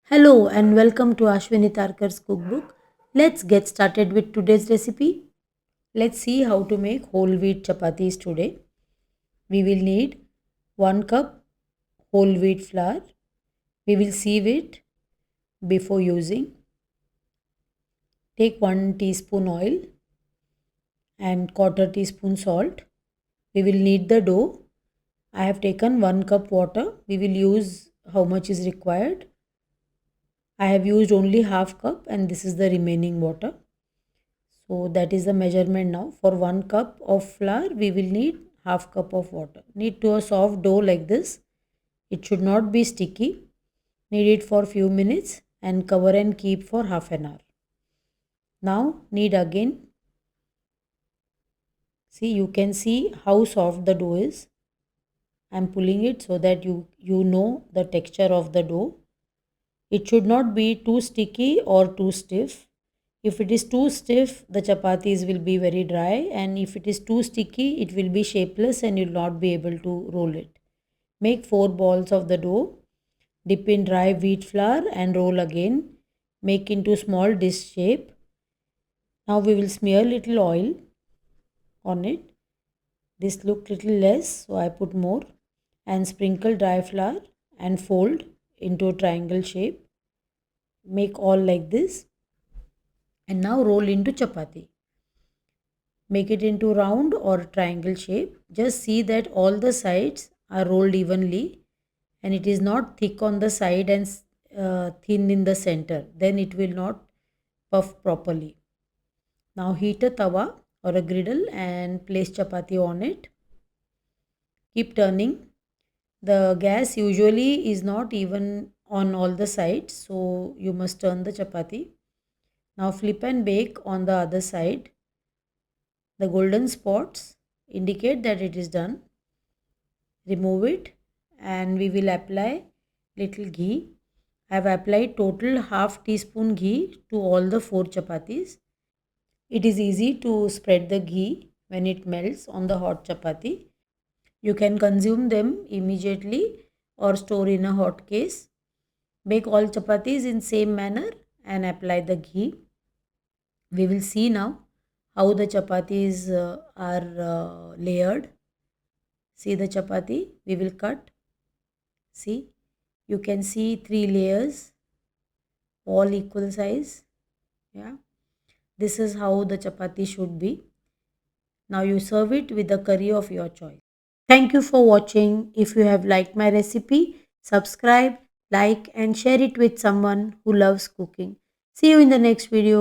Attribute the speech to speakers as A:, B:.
A: Hello and welcome to Ashwini Tarkar's cookbook. Let's get started with today's recipe. Let's see how to make whole wheat chapatis today. We will need 1 cup whole wheat flour. We will sieve it before using. Take 1 teaspoon oil and quarter teaspoon salt. We will knead the dough. I have taken 1 cup water. We will use how much is required. I have used only half cup and this is the remaining water. So that is the measurement now. For 1 cup of flour, we will need half cup of water. Knead to a soft dough like this. It should not be sticky. Knead it for few minutes and cover and keep for half an hour. Now knead again. See, you can see how soft the dough is. I am pulling it so that you know the texture of the dough. It should not be too sticky or too stiff. If it is too stiff, the chapatis will be very dry, and if it is too sticky, it will be shapeless and you will not be able to roll it. Make 4 balls of the dough, dip in dry wheat flour and roll again. Make into small dish shape. Now we will smear little oil on it. This looked little less, so I put more, and sprinkle dry flour and fold into a triangle shape. Make all like this and now roll into chapati. Make it into round or triangle shape. Just see that all the sides are rolled evenly and it is not thick on the side and thin in the center. Then it will not puff properly. Now heat a tawa or a griddle and place chapati on it. Keep turning. The gas usually is not even on all the sides, so you must turn the chapati. Now flip and bake on the other side. The golden spots indicate that it is done. Remove it and we will apply little ghee. I have applied total half teaspoon ghee to all the 4 chapatis. It is easy to spread the ghee when it melts on the hot chapati. You can consume them immediately or store in a hot case. Bake all chapatis in same manner and apply the ghee. We will see now how the chapatis are layered. See the chapati, we will cut. See, you can see 3 layers, all equal size. Yeah, this is how the chapati should be. Now you serve it with the curry of your choice. Thank you for watching. If you have liked my recipe, subscribe, like and share it with someone who loves cooking. See you in the next video.